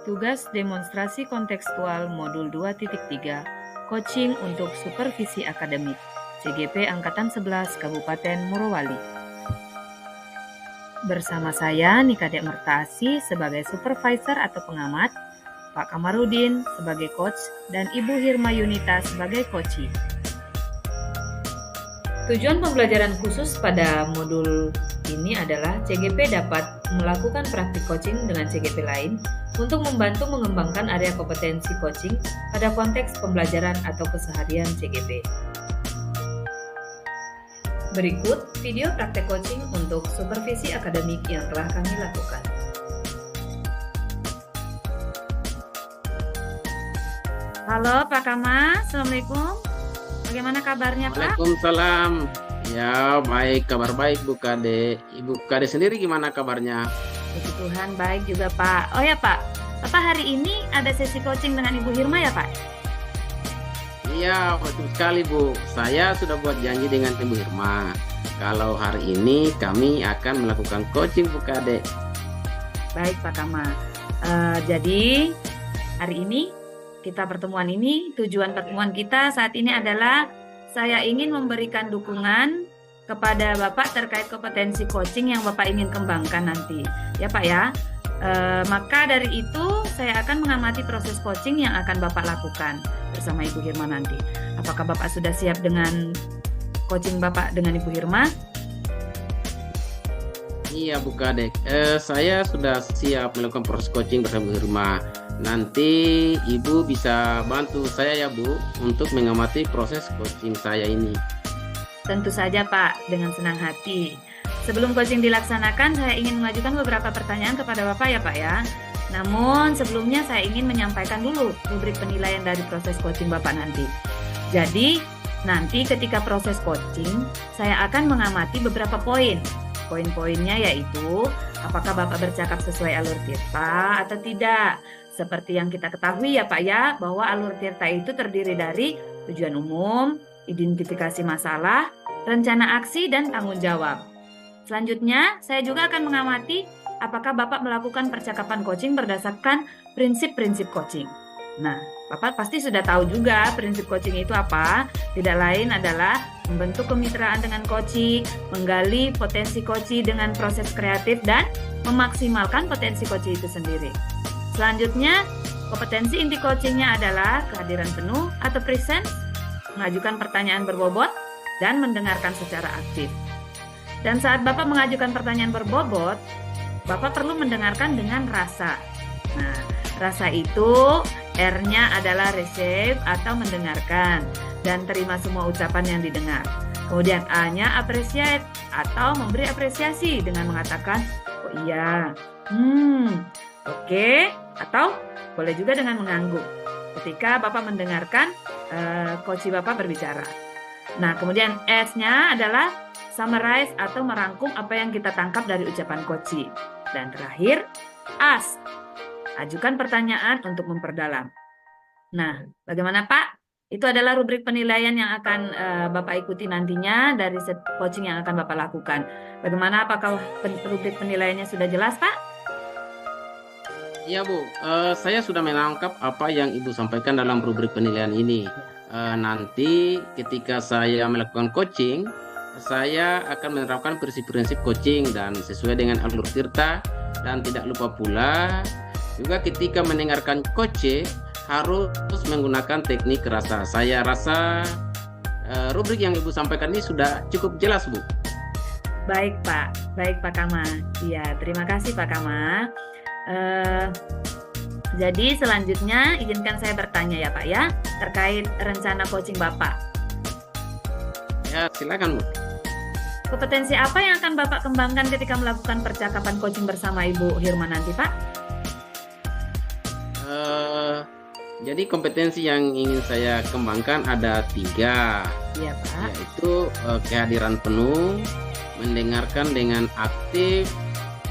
Tugas demonstrasi kontekstual modul 2.3 Coaching untuk Supervisi Akademik CGP Angkatan 11 Kabupaten Morowali. Bersama saya Nikadek Mertasi sebagai supervisor atau pengamat, Pak Kamarudin sebagai coach, dan Ibu Hirma Yunita sebagai coachee. Tujuan pembelajaran khusus pada modul ini adalah CGP dapat melakukan praktik coaching dengan CGP lain untuk membantu mengembangkan area kompetensi coaching pada konteks pembelajaran atau keseharian CGP. Berikut video praktek coaching untuk supervisi akademik yang telah kami lakukan. Halo Pak Kama, Assalamualaikum. Bagaimana kabarnya Pak? Waalaikumsalam. Ya baik, kabar baik Bu Kade. Ibu Kade sendiri gimana kabarnya? Puji Tuhan baik juga Pak. Oh ya Pak, Bapak hari ini ada sesi coaching dengan Ibu Hirma ya Pak? Iya betul sekali Bu. Saya sudah buat janji dengan Ibu Hirma. Kalau hari ini kami akan melakukan coaching Bu Kade. Baik Pak Kama. Jadi hari ini tujuan pertemuan kita saat ini adalah saya ingin memberikan dukungan kepada Bapak terkait kompetensi coaching yang Bapak ingin kembangkan nanti. Ya Pak ya. Maka dari itu saya akan mengamati proses coaching yang akan Bapak lakukan bersama Ibu Hirma nanti. Apakah Bapak sudah siap dengan coaching Bapak dengan Ibu Hirma? Iya Bu Kade. Saya sudah siap melakukan proses coaching bersama Bu Hirma. Nanti Ibu bisa bantu saya ya Bu untuk mengamati proses coaching saya ini. Tentu saja Pak, dengan senang hati. Sebelum coaching dilaksanakan, saya ingin mengajukan beberapa pertanyaan kepada Bapak ya Pak ya. Namun sebelumnya saya ingin menyampaikan dulu rubrik penilaian dari proses coaching Bapak nanti. Jadi nanti ketika proses coaching, saya akan mengamati beberapa poin. Poin-poinnya yaitu apakah Bapak bercakap sesuai alur tirta atau tidak. Seperti yang kita ketahui ya Pak ya, bahwa alur tirta itu terdiri dari tujuan umum, identifikasi masalah, rencana aksi, dan tanggung jawab. Selanjutnya, saya juga akan mengamati apakah Bapak melakukan percakapan coaching berdasarkan prinsip-prinsip coaching. Nah, Bapak pasti sudah tahu juga prinsip coaching itu apa. Tidak lain adalah membentuk kemitraan dengan coachee, menggali potensi coachee dengan proses kreatif, dan memaksimalkan potensi coachee itu sendiri. Selanjutnya, kompetensi inti coachingnya adalah kehadiran penuh atau presence, mengajukan pertanyaan berbobot, dan mendengarkan secara aktif. Dan saat Bapak mengajukan pertanyaan berbobot, Bapak perlu mendengarkan dengan rasa. Nah, rasa itu R-nya adalah receive atau mendengarkan dan terima semua ucapan yang didengar. Kemudian A-nya appreciate atau memberi apresiasi dengan mengatakan, oh iya, oke, atau boleh juga dengan mengangguk ketika Bapak mendengarkan coachee Bapak berbicara. Nah, kemudian S-nya adalah summarize atau merangkum apa yang kita tangkap dari ucapan coachee. Dan terakhir, ask, ajukan pertanyaan untuk memperdalam. Nah, bagaimana Pak? Itu adalah rubrik penilaian yang akan Bapak ikuti nantinya dari coaching yang akan Bapak lakukan. Bagaimana, apakah rubrik penilaiannya sudah jelas Pak? Iya Bu, saya sudah menangkap apa yang Ibu sampaikan dalam rubrik penilaian ini. Nanti ketika saya melakukan coaching, saya akan menerapkan prinsip-prinsip coaching dan sesuai dengan alur tirta, dan tidak lupa pula juga ketika mendengarkan coaching harus menggunakan teknik rasa. Saya rasa rubrik yang Ibu sampaikan ini sudah cukup jelas Bu. Baik Pak Kama. Iya, terima kasih Pak Kama. Jadi selanjutnya izinkan saya bertanya ya Pak ya, terkait rencana coaching Bapak. Ya, silakan Bu. Kompetensi apa yang akan Bapak kembangkan ketika melakukan percakapan coaching bersama Ibu Hirma nanti Pak? Jadi kompetensi yang ingin saya kembangkan ada 3. Iya Pak. Yaitu kehadiran penuh, mendengarkan dengan aktif,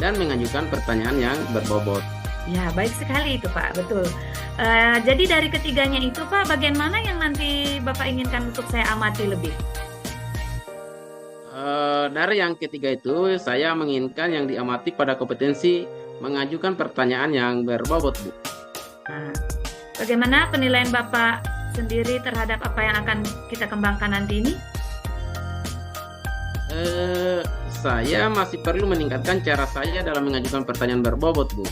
dan mengajukan pertanyaan yang berbobot. Ya, baik sekali itu Pak, betul. Jadi dari ketiganya itu Pak, bagian mana yang nanti Bapak inginkan untuk saya amati lebih? Dari yang ketiga itu, saya menginginkan yang diamati pada kompetensi mengajukan pertanyaan yang berbobot, Bu. Nah, bagaimana penilaian Bapak sendiri terhadap apa yang akan kita kembangkan nanti ini? Saya masih perlu meningkatkan cara saya dalam mengajukan pertanyaan berbobot, Bu.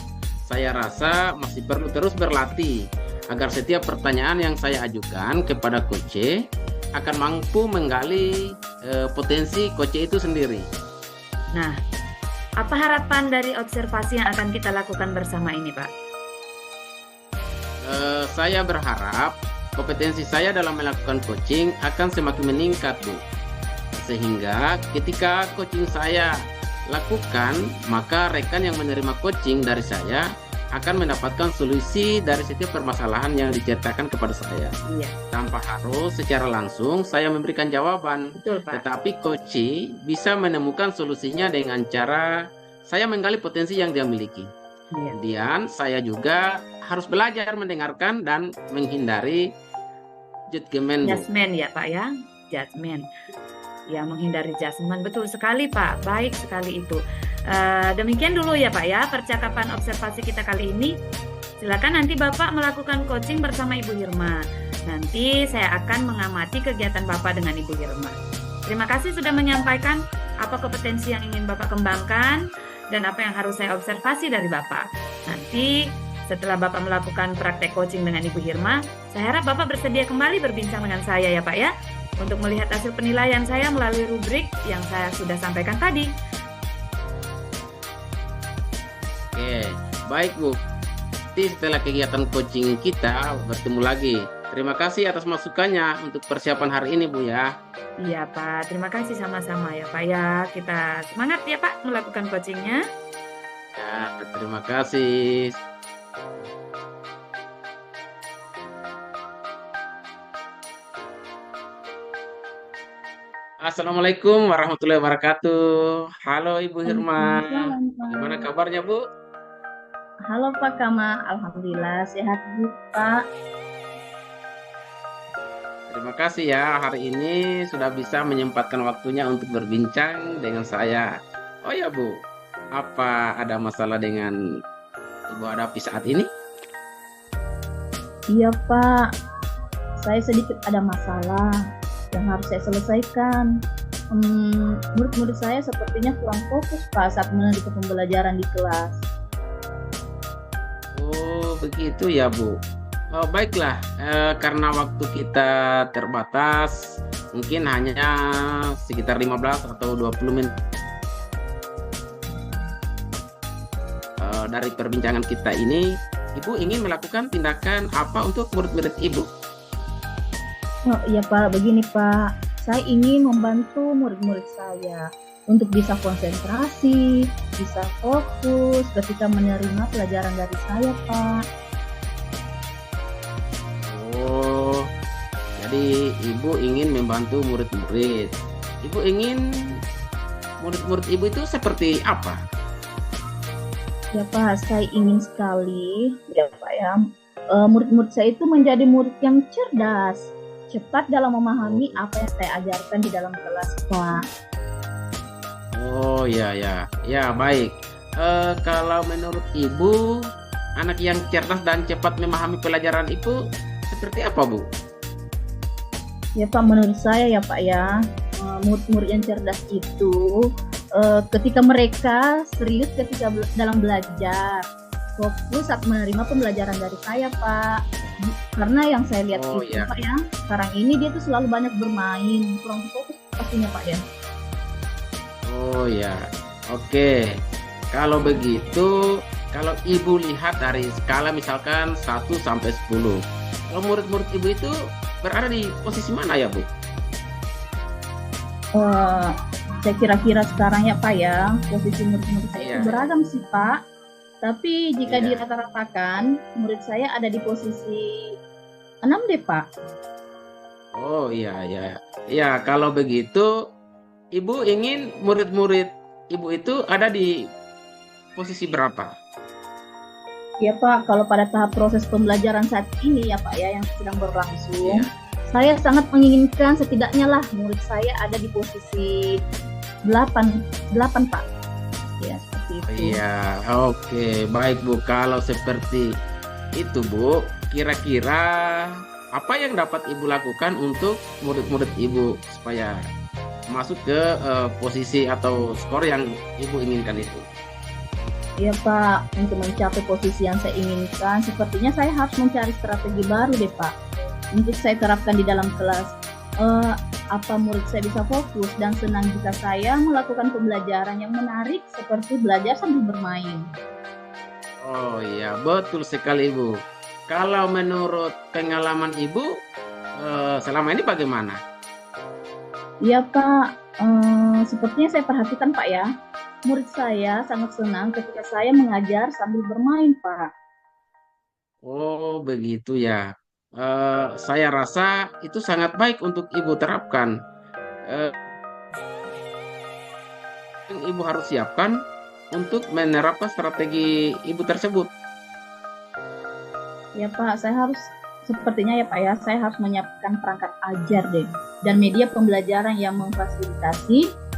Saya rasa masih perlu terus berlatih agar setiap pertanyaan yang saya ajukan kepada Coach akan mampu menggali potensi Coach itu sendiri. Nah, apa harapan dari observasi yang akan kita lakukan bersama ini, Pak? Saya berharap kompetensi saya dalam melakukan coaching akan semakin meningkat, Bu. Sehingga ketika coaching saya lakukan, maka rekan yang menerima coaching dari saya akan mendapatkan solusi dari setiap permasalahan yang diceritakan kepada saya. Iya, Tanpa harus secara langsung saya memberikan jawaban. betul, Pak. Tetapi coach bisa menemukan solusinya dengan cara saya menggali potensi yang dia miliki. Iya. Kemudian saya juga harus belajar mendengarkan dan menghindari judgement, Bu. Judgment ya, Pak ya. Judgment. Ya, menghindari judgment. Betul sekali, Pak. Baik sekali itu. Demikian dulu ya, Pak ya, percakapan observasi kita kali ini. Silakan nanti Bapak melakukan coaching bersama Ibu Hirma. Nanti saya akan mengamati kegiatan Bapak dengan Ibu Hirma. Terima kasih sudah menyampaikan apa kompetensi yang ingin Bapak kembangkan dan apa yang harus saya observasi dari Bapak. Nanti setelah Bapak melakukan praktek coaching dengan Ibu Hirma, saya harap Bapak bersedia kembali berbincang dengan saya ya, Pak ya, untuk melihat hasil penilaian saya melalui rubrik yang saya sudah sampaikan tadi. Oke, baik, Bu. Nanti setelah kegiatan coaching kita bertemu lagi. Terima kasih atas masukannya untuk persiapan hari ini, Bu ya. Iya, Pak. Terima kasih sama-sama ya, Pak ya. Kita semangat ya, Pak, melakukan coachingnya. Ya, terima kasih. Assalamualaikum warahmatullahi wabarakatuh. Halo Ibu Hirma. Waalaikumsalam, Pak. Gimana kabarnya, Bu? Halo Pak Kama, alhamdulillah sehat Bu Pak. Terima kasih ya, hari ini sudah bisa menyempatkan waktunya untuk berbincang dengan saya. Oh ya, Bu, apa ada masalah dengan Ibu hadapi saat ini? Iya Pak, saya sedikit ada masalah yang harus saya selesaikan. Murid-murid saya sepertinya kurang fokus Pak saat melanjutkan pembelajaran di kelas. Oh, begitu ya, Bu. Oh, baiklah, karena waktu kita terbatas, mungkin hanya sekitar 15 atau 20 menit dari perbincangan kita ini, Ibu ingin melakukan tindakan apa untuk murid-murid Ibu? Oh iya Pak, begini Pak, saya ingin membantu murid-murid saya untuk bisa konsentrasi, bisa fokus ketika menerima pelajaran dari saya Pak. Oh, jadi Ibu ingin membantu murid-murid. Ibu ingin murid-murid Ibu itu seperti apa? Ya Pak, saya ingin sekali ya Pak ya, murid-murid saya itu menjadi murid yang cerdas, cepat dalam memahami apa yang saya ajarkan di dalam kelas Pak. Oh ya, baik. Kalau menurut Ibu, anak yang cerdas dan cepat memahami pelajaran itu seperti apa, Bu? Ya Pak, menurut saya ya Pak ya, murid-murid yang cerdas itu ketika mereka serius ketika dalam belajar, fokus saat menerima pembelajaran dari saya Pak. Karena yang saya lihat itu iya. Pak ya, sekarang ini dia tuh selalu banyak bermain, kurang fokus pastinya Pak ya. Oh ya, oke. Kalau begitu, kalau Ibu lihat dari skala misalkan 1 sampai 10, kalau murid-murid Ibu itu berada di posisi mana ya, Bu? Saya kira-kira sekarang ya Pak ya, posisi murid-murid saya Iya. itu beragam sih Pak. Tapi jika Iya. dirata-ratakan, murid saya ada di posisi 6 deh Pak. Oh iya. Ya, kalau begitu, Ibu ingin murid-murid Ibu itu ada di posisi berapa? Ya Pak, kalau pada tahap proses pembelajaran saat ini ya Pak ya, yang sedang berlangsung, Iya. saya sangat menginginkan setidaknya lah murid saya ada di posisi 8 Pak. Ya, seperti seperti itu. Iya, oke, baik Bu. Kalau seperti itu Bu, kira-kira apa yang dapat Ibu lakukan untuk murid-murid Ibu supaya masuk ke posisi atau skor yang Ibu inginkan itu? Ya Pak, untuk mencapai posisi yang saya inginkan, sepertinya saya harus mencari strategi baru deh Pak. Untuk saya terapkan di dalam kelas. Apa murid saya bisa fokus dan senang jika saya melakukan pembelajaran yang menarik seperti belajar sambil bermain. Oh iya, betul sekali Ibu. Kalau menurut pengalaman Ibu, selama ini bagaimana? Ya Pak, sepertinya saya perhatikan Pak ya. Murid saya sangat senang ketika saya mengajar sambil bermain Pak. Oh, begitu ya. Saya rasa itu sangat baik untuk Ibu terapkan. Eh, yang Ibu harus siapkan untuk menerapkan strategi Ibu tersebut. Ya Pak, sepertinya ya Pak ya, saya harus menyiapkan perangkat ajar deh. Dan media pembelajaran yang memfasilitasi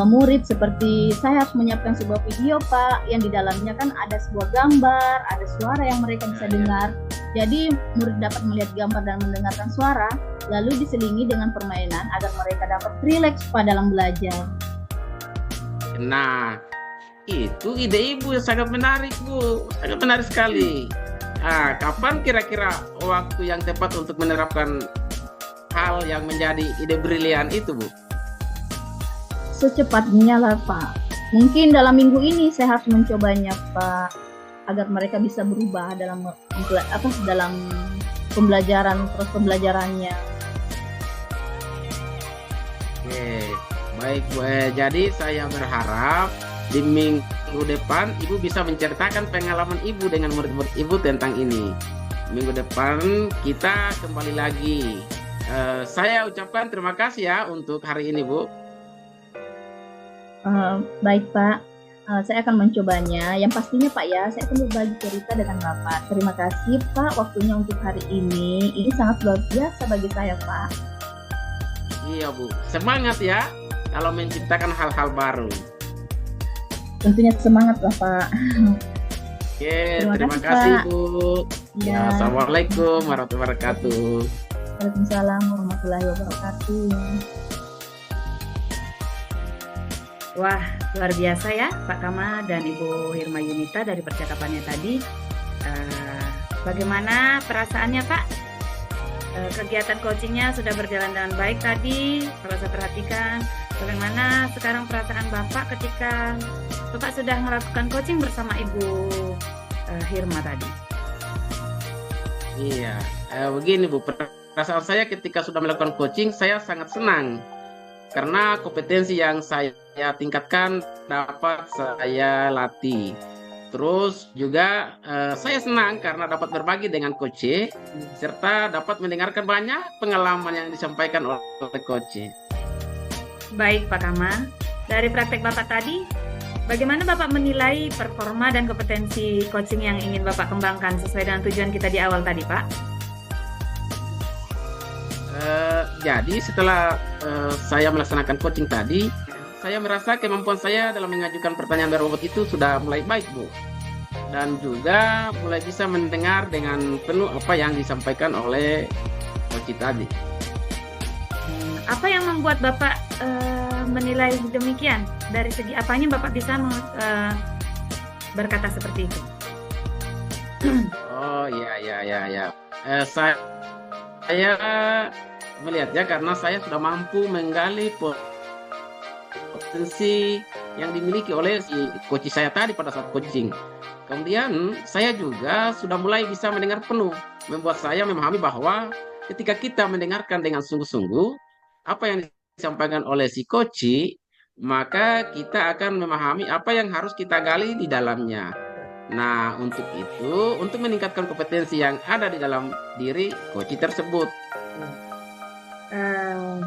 murid, seperti saya harus menyiapkan sebuah video Pak, yang di dalamnya kan ada sebuah gambar, ada suara yang mereka bisa dengar. Jadi murid dapat melihat gambar dan mendengarkan suara, lalu diselingi dengan permainan agar mereka dapat rileks Pak dalam belajar. Nah, itu ide Ibu yang sangat menarik Bu, sangat menarik sekali. Kapan kira-kira waktu yang tepat untuk menerapkan hal yang menjadi ide brilian itu Bu? Secepatnya lah Pak. Mungkin dalam minggu ini saya harus mencobanya Pak, agar mereka bisa berubah dalam pembelajaran, terus pembelajarannya. Oke, baik Bu. Jadi saya berharap di minggu depan Ibu bisa menceritakan pengalaman Ibu dengan murid-murid Ibu tentang ini. Minggu depan kita kembali lagi. Saya ucapkan terima kasih ya untuk hari ini Bu. Baik Pak, saya akan mencobanya. Yang pastinya Pak ya, saya akan berbagi cerita dengan Bapak. Terima kasih Pak waktunya untuk hari ini. Ini sangat luar biasa bagi saya Pak. Iya Bu, semangat ya kalau menciptakan hal-hal baru. Tentunya semangat lah Pak. Oke, Terima terima kasih, kasih Pak. Bu. Ya. Assalamualaikum warahmatullahi wabarakatuh. Waalaikumsalam warahmatullahi wabarakatuh. Wah, luar biasa ya Pak Kama dan Ibu Hirma Yunita dari percakapannya tadi. Bagaimana perasaannya Pak? Kegiatan coachingnya sudah berjalan dengan baik tadi. Kalau saya perhatikan, bagaimana sekarang perasaan Bapak ketika Bapak sudah melakukan coaching bersama Ibu Hirma tadi? Iya, begini Bu, perasaan saya ketika sudah melakukan coaching, saya sangat senang. Karena kompetensi yang saya tingkatkan dapat saya latih. Terus juga saya senang karena dapat berbagi dengan coach, serta dapat mendengarkan banyak pengalaman yang disampaikan oleh coach. Baik Pak Kama, dari praktek Bapak tadi, bagaimana Bapak menilai performa dan kompetensi coaching yang ingin Bapak kembangkan sesuai dengan tujuan kita di awal tadi Pak? Jadi setelah saya melaksanakan coaching tadi, saya merasa kemampuan saya dalam mengajukan pertanyaan berbobot itu sudah mulai baik Bu. Dan juga mulai bisa mendengar dengan penuh apa yang disampaikan oleh coach tadi. Apa yang membuat Bapak menilai demikian? Dari segi apanya Bapak bisa berkata seperti itu? Oh ya. Saya melihatnya karena saya sudah mampu menggali potensi yang dimiliki oleh si coach saya tadi pada saat coaching. Kemudian saya juga sudah mulai bisa mendengar penuh, membuat saya memahami bahwa ketika kita mendengarkan dengan sungguh-sungguh apa yang disampaikan oleh si coach, maka kita akan memahami apa yang harus kita gali di dalamnya. Nah, untuk itu, untuk meningkatkan kompetensi yang ada di dalam diri coach tersebut.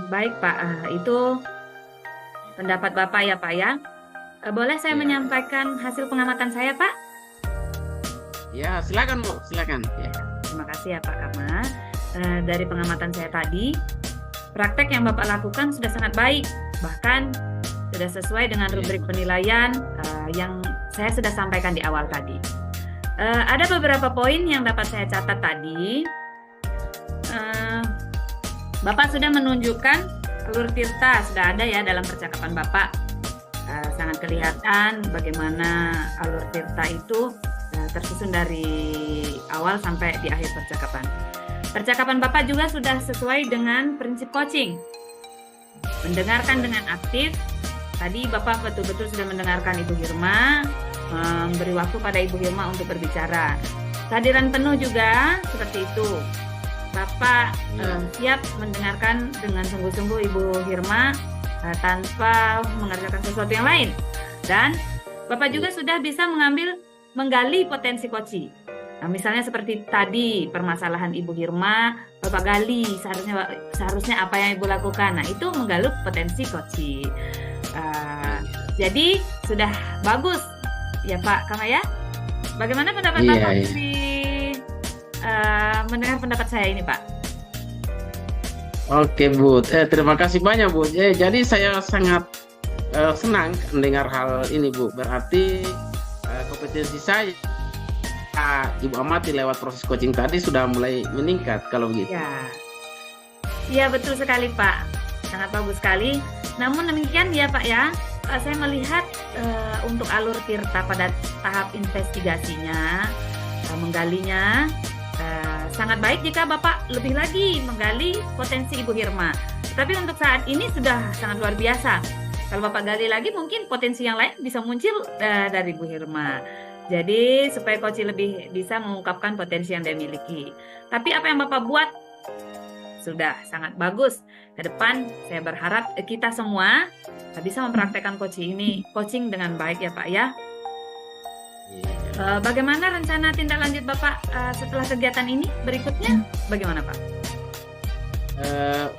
Baik Pak, itu pendapat Bapak ya Pak ya. Boleh saya Ya. menyampaikan hasil pengamatan saya Pak? Ya, silakan Bu, silakan. Ya. Terima kasih ya Pak Kama. Dari pengamatan saya tadi, praktek yang Bapak lakukan sudah sangat baik. Bahkan sudah sesuai dengan rubrik penilaian yang saya sudah sampaikan di awal tadi. Ada beberapa poin yang dapat saya catat tadi. Bapak sudah menunjukkan alur tirta, sudah ada ya dalam percakapan Bapak. Sangat kelihatan bagaimana alur tirta itu tersusun dari awal sampai di akhir percakapan. Percakapan Bapak juga sudah sesuai dengan prinsip coaching. Mendengarkan dengan aktif. Tadi Bapak betul-betul sudah mendengarkan Ibu Hirma, memberi waktu pada Ibu Hirma untuk berbicara. Kehadiran penuh juga seperti itu. Bapak siap mendengarkan dengan sungguh-sungguh Ibu Hirma tanpa mengerjakan sesuatu yang lain. Dan Bapak juga sudah bisa menggali potensi Koci. Nah, misalnya seperti tadi permasalahan Ibu Hirma, Bapak gali seharusnya apa yang Ibu lakukan. Nah, itu menggali potensi Koci. Jadi sudah bagus ya Pak Kama ya. Bagaimana pendapat Bapak mendengar pendapat saya ini Pak? Oke Bu, terima kasih banyak Bu. Jadi saya sangat senang mendengar hal ini Bu. Berarti kompetensi saya Ibu amati lewat proses coaching tadi sudah mulai meningkat kalau begitu. Ya betul sekali Pak, sangat bagus sekali. Namun demikian ya Pak ya, saya melihat untuk alur tirta pada tahap investigasinya, menggalinya, sangat baik jika Bapak lebih lagi menggali potensi Ibu Hirma. Tapi untuk saat ini sudah sangat luar biasa. Kalau Bapak gali lagi mungkin potensi yang lain bisa muncul dari Ibu Hirma. Jadi supaya Koci lebih bisa mengungkapkan potensi yang dia miliki. Tapi apa yang Bapak buat sudah sangat bagus. Ke depan saya berharap kita semua bisa mempraktekkan coaching dengan baik ya Pak ya. Bagaimana rencana tindak lanjut Bapak setelah kegiatan ini berikutnya? Bagaimana Pak?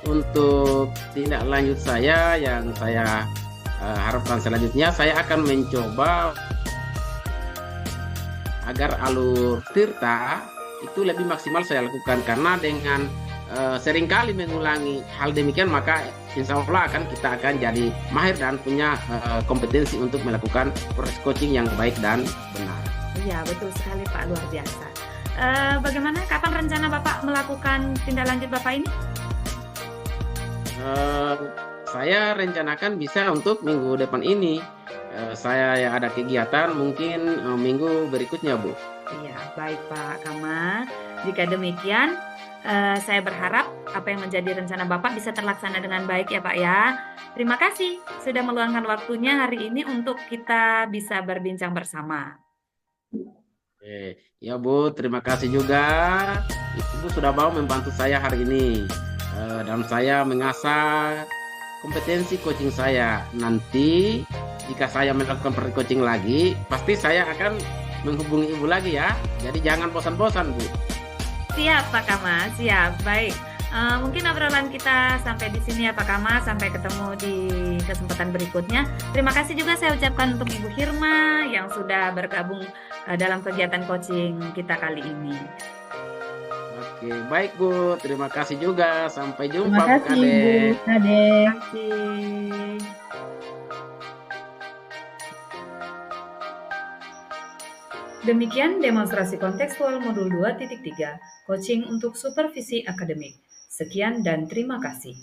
Untuk tindak lanjut saya yang saya harapkan selanjutnya, saya akan mencoba agar alur tirta itu lebih maksimal saya lakukan, karena dengan seringkali mengulangi hal demikian maka insya Allah kita akan jadi mahir dan punya kompetensi untuk melakukan proses coaching yang baik dan benar. Iya betul sekali Pak, luar biasa. Bagaimana kapan rencana Bapak melakukan tindak lanjut Bapak ini? Saya rencanakan bisa untuk minggu depan ini. Saya ada kegiatan mungkin minggu berikutnya Bu. Iya baik Pak Kama. Jika demikian saya berharap apa yang menjadi rencana Bapak bisa terlaksana dengan baik ya Pak ya. Terima kasih sudah meluangkan waktunya hari ini untuk kita bisa berbincang bersama. Ya Bu, terima kasih juga. Ibu sudah mau membantu saya hari ini dan saya mengasah kompetensi coaching saya. Nanti jika saya melakukan coaching lagi, pasti saya akan menghubungi Ibu lagi ya. Jadi jangan bosan-bosan Bu. Siap Pak Kama, siap. Baik. Mungkin obrolan kita sampai di sini ya Pak Kama, sampai ketemu di kesempatan berikutnya. Terima kasih juga saya ucapkan untuk Ibu Hirma yang sudah bergabung dalam kegiatan coaching kita kali ini. Oke, baik Bu. Terima kasih juga. Sampai jumpa Terima kasih Bu Kade. Terima kasih. Demikian demonstrasi kontekstual modul 2.3, coaching untuk supervisi akademik. Sekian dan terima kasih.